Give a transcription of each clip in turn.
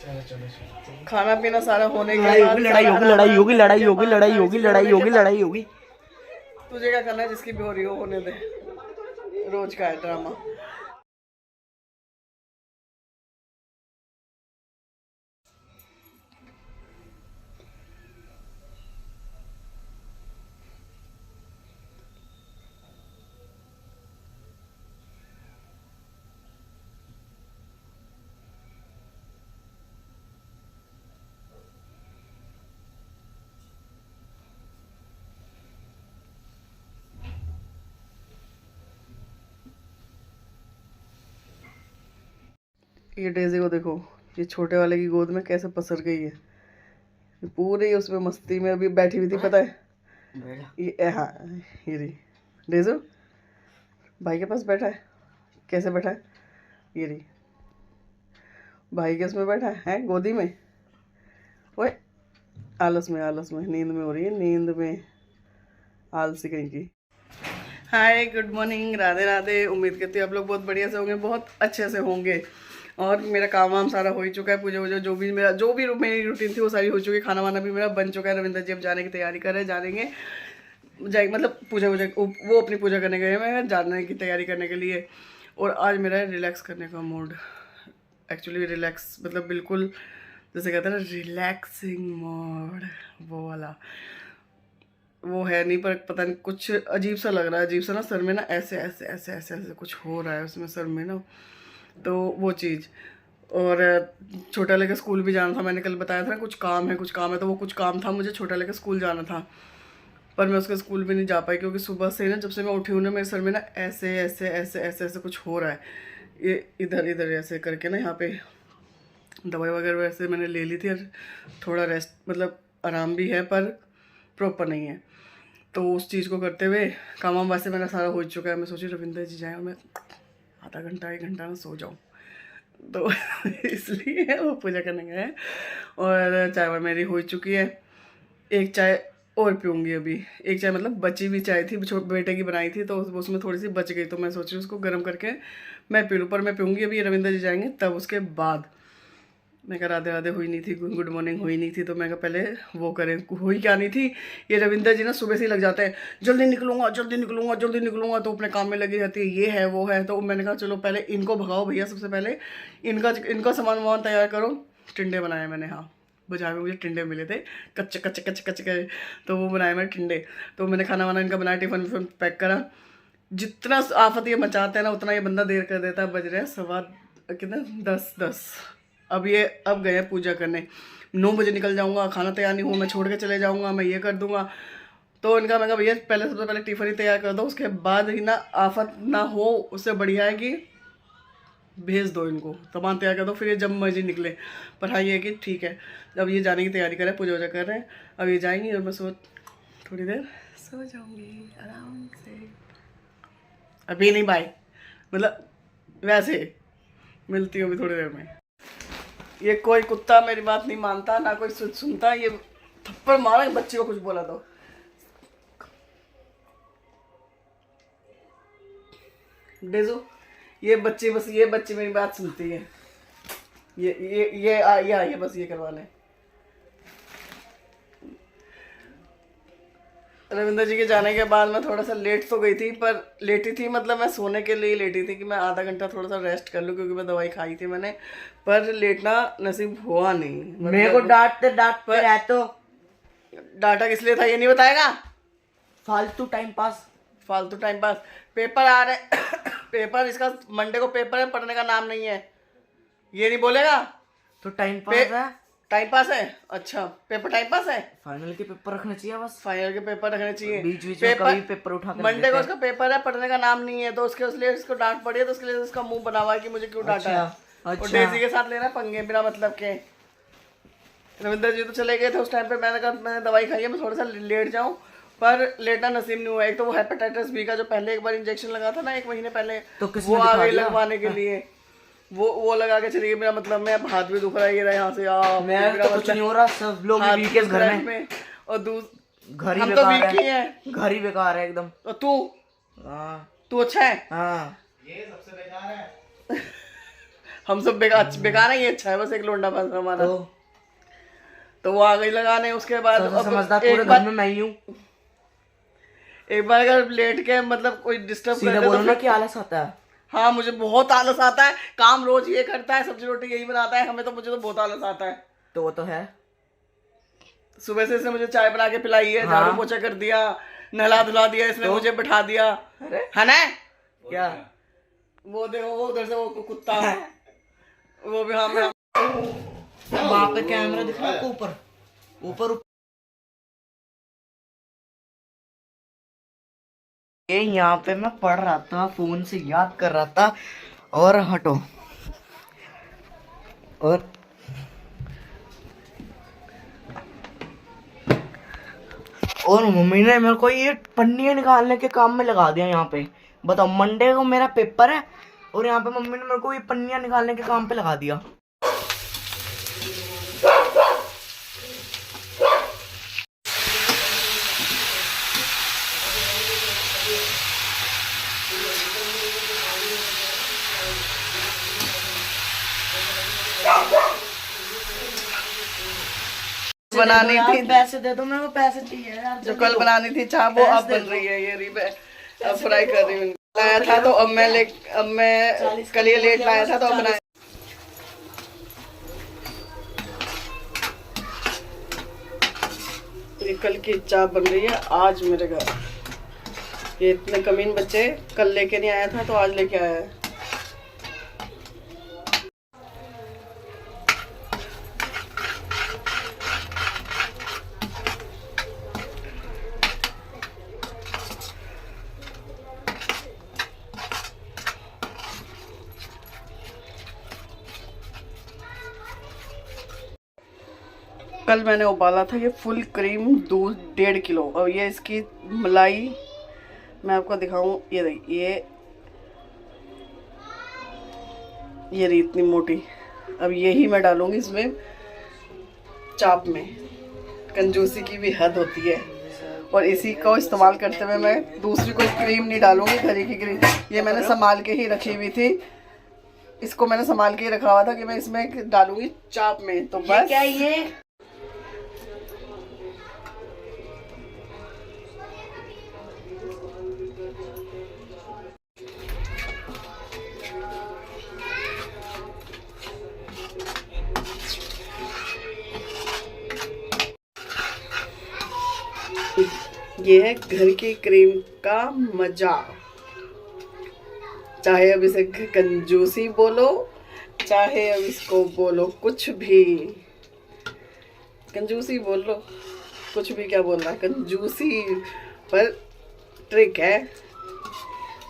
खाना पीना सारा होने के बाद लड़ाई होगी लड़ाई होगी लड़ाई होगी लड़ाई होगी लड़ाई होगी लड़ाई होगी। तुझे क्या करना है, जिसकी भी हो रही हो होने दे, रोज का है ड्रामा। ये डेज़ी को देखो, ये छोटे वाले की गोद में कैसे पसर गई है, पूरी उसमें मस्ती में अभी बैठी हुई थी, पता है। ये हाँ, ये रही डेज़ो भाई के पास बैठा है। कैसे बैठा है, ये रही भाई के उसमें बैठा है गोदी में। ओए आलस में नींद में हो रही है, नींद में आलसी कहीं की। Hi good morning, Radhe Radhe. उम्मीद करती हूँ आप लोग बहुत बढ़िया से होंगे, बहुत अच्छे से होंगे। और मेरा काम वाम सारा हो ही चुका है, पूजा वूजा जो भी मेरी रूटीन थी वो सारी हो चुकी है। खाना वाना भी मेरा बन चुका है। रविंद्र जी अब जाने की तैयारी कर रहे हैं, जाएंगे मतलब पूजा वूजा, वो अपनी पूजा करने गए, मैं जाने की तैयारी करने के लिए। और आज मेरा रिलैक्स करने का मूड, एक्चुअली रिलैक्स मतलब बिल्कुल जैसे कहते हैं ना रिलैक्सिंग मोड, वो वाला वो है नहीं, पर पता नहीं कुछ अजीब सा लग रहा है, अजीब सा ना सर में ना ऐसे ऐसे ऐसे ऐसे ऐसे कुछ हो रहा है उसमें सर में ना, तो वो चीज़। और छोटा लेकर स्कूल भी जाना था, मैंने कल बताया था ना कुछ काम है, तो वो कुछ काम था, मुझे छोटा लेकर स्कूल जाना था, पर मैं उसके स्कूल भी नहीं जा पाई क्योंकि सुबह से ना जब से मैं उठी हूँ ना मेरे सर में ना ऐसे ऐसे ऐसे ऐसे ऐसे कुछ हो रहा है। ये इधर इधर ऐसे करके ना, यहाँ पे दवाई वगैरह वैसे मैंने ले ली थी और थोड़ा रेस्ट मतलब आराम भी है पर प्रॉपर नहीं है, तो उस चीज़ को करते हुए काम वाम वैसे मेरा सारा हो चुका है। मैं सोची रविंद्र जी जाए और मैं आधा घंटा 1 घंटा में सो जाऊँ, तो इसलिए वो पूजा करने गए हैं। और चाय वाय मेरी हो चुकी है, एक चाय और पीऊँगी अभी। एक चाय मतलब बची हुई चाय थी, बेटे की बनाई थी, तो उसमें थोड़ी सी बच गई, तो मैं सोच रही हूँ उसको गर्म करके मैं पी लूँ, पर मैं पीऊँगी अभी रविंद्र जी जाएंगे तब उसके बाद। मैं कहा राधे राधे हुई नहीं थी, गुड मॉर्निंग हुई नहीं थी, तो मैं कहा पहले वो करें। हुई क्या नहीं थी, ये रविंदर जी ना सुबह से ही लग जाते हैं, जल्दी निकलूंगा जल्दी निकलूंगा जल्दी निकलूंगा, तो अपने काम में लगी रहती है, ये है वो है। तो मैंने कहा चलो पहले इनको भगाओ भैया, सबसे पहले इनका सामान वामान तैयार करो। टिंडे बनाए मैंने, हाँ बाजार में मुझे टिंडे मिले थे कच्चे कच्चे कच्चे कच्चे, तो वो बनाए मैंने टिंडे। तो मैंने खाना वाना इनका बनाया, टिफिन विफिन पैक करा। जितना आफत ये मचाते हैं ना उतना ये बंदा देर कर देता है। बज रहे हैं सवा कितने 10। अब गए पूजा करने, 9 बजे निकल जाऊंगा, खाना तैयार नहीं हुआ मैं छोड़ के चले जाऊंगा, मैं ये कर दूंगा। तो इनका मैं कहा भैया पहले सबसे पहले टिफिन ही तैयार कर दो, उसके बाद ही ना आफत ना हो, उससे बढ़िया है कि भेज दो इनको, सामान तैयार कर दो, फिर ये जब मर्जी निकले। पर हाँ ये है कि ठीक है, अब ये जाने की तैयारी कर रहे हैं, पूजा वूजा कर रहे हैं, अब ये जाएंगी और मैं थोड़ी देर सो जाऊंगी आराम से। अभी नहीं बाय, मतलब वैसे मिलती हूँ अभी थोड़ी देर में। ये कोई कुत्ता मेरी बात नहीं मानता, ना कोई सुनता, ये थप्पड़ मारा बच्चे को कुछ बोला तो। डेजो ये बच्चे मेरी बात सुनती है, ये बस ये करवा लें। रविंद्र जी के जाने के बाद मैं थोड़ा सा लेट तो गई थी, पर लेटी थी मतलब मैं सोने के लिए लेटी थी कि मैं आधा घंटा थोड़ा सा रेस्ट कर लूँ, क्योंकि मैं दवाई खाई थी मैंने, पर लेटना नसीब हुआ नहीं। मेरे को डांटते रहे तो डाटा किस लिए था ये नहीं बताएगा। फालतू टाइम पास। पेपर आ रहे पेपर, इसका मंडे को पेपर है, पढ़ने का नाम नहीं है, ये नहीं बोलेगा तो टाइम पास है। टाइम पास है, अच्छा पेपर टाइम पास है। फाइनल के पेपर रखने चाहिए, बस फाइनल के पेपर रखने चाहिए, बीच में कभी पेपर उठा कर मंडे को उसका पेपर है, पढ़ने का नाम नहीं है, तो उसके लिए इसको डांट पड़ी है, तो उसके लिए उसका मुंह बना हुआ है कि मुझे क्यों डांटा है। और डेजी के साथ लेना पंगे बिना मतलब के। रविंद्र जी तो चले गए थे उस टाइम पे, मैंने कहा मैंने दवाई खाई है, मैं थोड़ा सा लेट जाऊं, पर लेटना नसीब नहीं हुआ। एक तो वो हेपेटाइटिस बी का जो पहले एक बार इंजेक्शन लगा था ना 1 महीने पहले, तो वो आ गई लगवाने के लिए, वो लगा के चली गई। मेरा मतलब मैं हाथ भी दुख रहा है, ये रहा यहाँ से मेरा तो कुछ नहीं हो रहा, सब लोग वीक है घर में, और घर हम तो वीक ही हैं, घर ही बेकार है एकदम। और तू अच्छा है। हाँ ये सबसे बेकार है। हम सब बेकार है, ये अच्छा है, बस एक लोंडा बस हमारा। तो वो आ गई लगाने। उसके बाद समझदार पूरे घर में मैं ही हूँ। एक बार अगर लेट के मतलब कोई डिस्टर्ब सीधे बोलो ना कि आलस आता है। हाँ, मुझे बहुत आलस आता है। काम रोज ये करता है, सब्जी रोटी यही बनाता है, हमें तो मुझे तो बहुत आलस आता है। तो वो तो है। सुबह से इसने मुझे चाय बना के पिलाई है, हाँ। झाड़ू पोछा कर दिया, नहला धुला दिया, इसने मुझे बैठा दिया। है ना? क्या वो देखो, वो उधर से वो कुत्ता वो भी। हाँ, मैं वहाँ पे कैमरा दिख रहा है ऊपर ऊपर। ये यहाँ पे मैं पढ़ रहा था, फोन से याद कर रहा था। और हटो। और मम्मी ने मेरे को ये पन्नियाँ निकालने के काम में लगा दिया यहाँ पे। बताओ, मंडे को मेरा पेपर है और यहाँ पे मम्मी ने मेरे को ये पन्नियाँ निकालने के काम पे लगा दिया। बनानी थी, पैसे दे दो, मेरे को पैसे चाहिए यार। जो कल बनानी थी चाप, वो अब बन रही है। ये रिब अब फ्राई कर रही हूँ। लाया था तो अब मैं कल ये लेट लाया था तो अब बनाया। ये कल की चाप बन रही है आज मेरे घर। ये इतने कमीन बच्चे, कल लेके नहीं आया था तो आज लेके आया है। कल मैंने उबाला था ये फुल क्रीम दूध 1.5 किलो, और ये इसकी मलाई मैं आपको दिखाऊं। ये देखिए, ये रही इतनी मोटी। अब यही मैं डालूंगी इसमें चाप में। कंजूसी की भी हद होती है, और इसी को इस्तेमाल करते हुए मैं दूसरी कोई क्रीम नहीं डालूंगी। घरे की क्रीम ये मैंने संभाल के ही रखी हुई थी। इसको मैंने संभाल के ही रखा हुआ था कि मैं इसमें डालूंगी चाप में। तो बस क्या ये ये है घर की क्रीम का मजा। चाहे अब इसे कंजूसी बोलो, चाहे अब इसको बोलो कुछ भी, कंजूसी बोल लो, कुछ भी क्या बोल रहा है, कंजूसी पर ट्रिक है।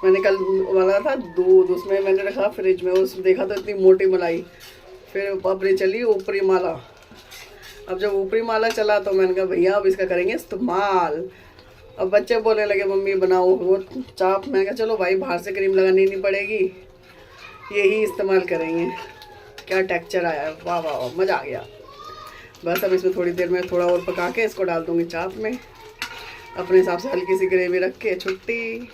मैंने कल उबाला था दूध, उसमें मैंने रखा फ्रिज में, उसमें देखा तो इतनी मोटी मलाई। फिर ऊपरी चली ऊपरी माला। अब जब ऊपरी माला चला तो मैंने कहा भैया अब इसका करेंगे इस्तेमाल। अब बच्चे बोलने लगे मम्मी बनाओ वो चाप। मैंने कहा चलो भाई, बाहर से क्रीम लगानी नहीं पड़ेगी, यही इस्तेमाल करेंगे। क्या टेक्सचर आया, वाह वाह वाह, मज़ा आ गया। बस अब इसमें थोड़ी देर में थोड़ा और पका के इसको डाल दूँगी चाप में, अपने हिसाब से हल्की सी ग्रेवी रख के। छुट्टी।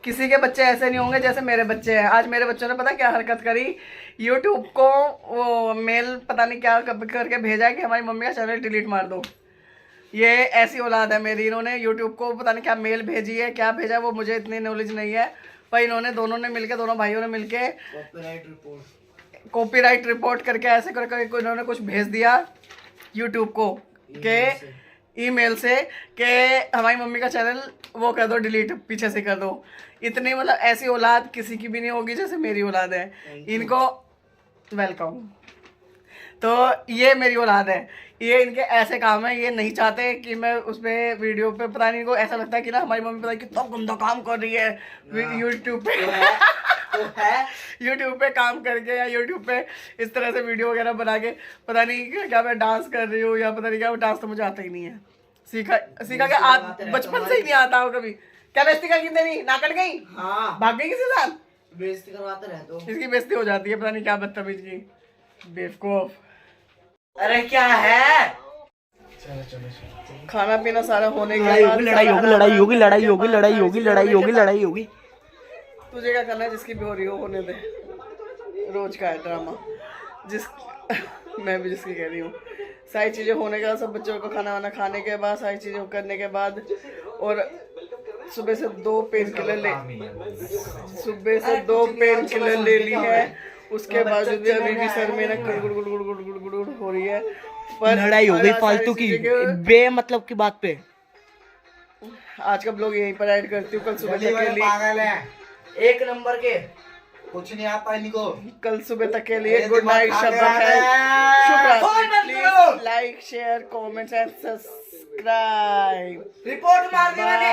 किसी के बच्चे ऐसे नहीं होंगे जैसे मेरे बच्चे हैं। आज मेरे बच्चों ने पता क्या हरकत करी, यूट्यूब को वो मेल पता नहीं क्या करके भेजा कि हमारी मम्मी का चैनल डिलीट मार दो। ये ऐसी औलाद है मेरी। इन्होंने यूट्यूब को पता नहीं क्या मेल भेजी है, क्या भेजा वो मुझे इतनी नॉलेज नहीं है, पर इन्होंने दोनों ने मिलके, दोनों भाइयों ने मिलके कॉपीराइट रिपोर्ट करके ऐसे करके इन्होंने कुछ भेज दिया यूट्यूब को के ईमेल से कि हमारी मम्मी का चैनल वो कर दो डिलीट, पीछे से कर दो। इतनी मतलब ऐसी औलाद किसी की भी नहीं होगी जैसे मेरी औलाद है। इनको वेलकम। तो ये मेरी औलाद है, ये इनके ऐसे काम है। ये नहीं चाहते कि मैं उस पर वीडियो पे, पता नहीं, इनको ऐसा लगता है कि ना हमारी मम्मी पता नहीं कितना गंदा काम कर रही है यूट्यूब पे यूट्यूब पे काम करके, या यूट्यूब पे इस तरह से वीडियो वगैरह बना के, पता नहीं क्या मैं डांस कर रही हूँ या पता नहीं क्या। डांस तो मुझे आता ही नहीं है, सीखा क्या बचपन से ही नहीं आता हो कभी। क्या बेइज्जती का कितने नहीं ना कट गई, हाँ भाग गई किसी साथ। बेइज्जती करवाते रहे तो। इसकी बेइज्जती हो जाती है, पता नहीं क्या बदतमीज की, बेवकूफ। अरे क्या है? चलो चलो चलो, खाना पीना सारा होने के लड़ाई बाद होगी, लड़ाई होगी, लड़ाई होगी, लड़ाई होगी, लड़ाई होगी, लड़ाई होगी, लड़ाई होगी। तुझे क्या करना है, जिसकी भी हो रही हो होने दे, रोज का है ड्रामा। जिस मैं भी जिसकी कह रही हूँ, सारी चीज़ें होने के बाद, सब बच्चों को खाना वाना खाने के बाद, सारी चीज़ें करने के बाद, और सुबह से 2 पेन किलर ले ली है। उसके बावजूद भी अभी भी सर में ना गुड़ गुड़ गुड़ गुड़ गुड़ गुड़ गुड़ हो रही है। पर लड़ाई हो गई फालतू की, बे मतलब की बात पे। आज का ब्लॉग यहीं पर ऐड करती हूँ। कल सुबह तक के लिए पागल है, 1 नंबर के, कुछ नहीं आता इनको। कल सुबह तक के लिए गुड नाइट, शब्बा खैर, शुक्रिया। Please like, share, comments and subscribe. Report मार दी मैंने।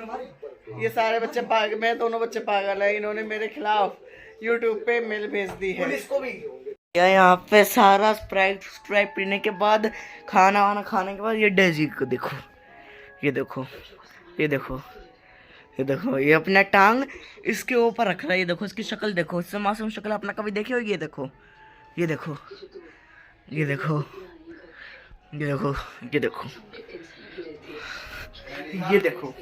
बाय। ये सारे बच्चे पागल, मैं दोनों बच्चे पागल है, इन्होंने मेरे खिलाफ YouTube पे मेल भेज दी है। पुलिस को भी। यहाँ पे सारा स्प्राइट पीने के बाद, खाना वाना खाने के बाद, ये डेजी को देखो, ये देखो, ये देखो, ये देखो, ये अपना टांग इसके ऊपर रख रहा है। ये देखो इसकी शक्ल देखो, इससे मासूम शक्ल अपना कभी देखी होगी? ये देखो, ये देखो, ये देखो, ये देखो, ये देखो, ये देखो।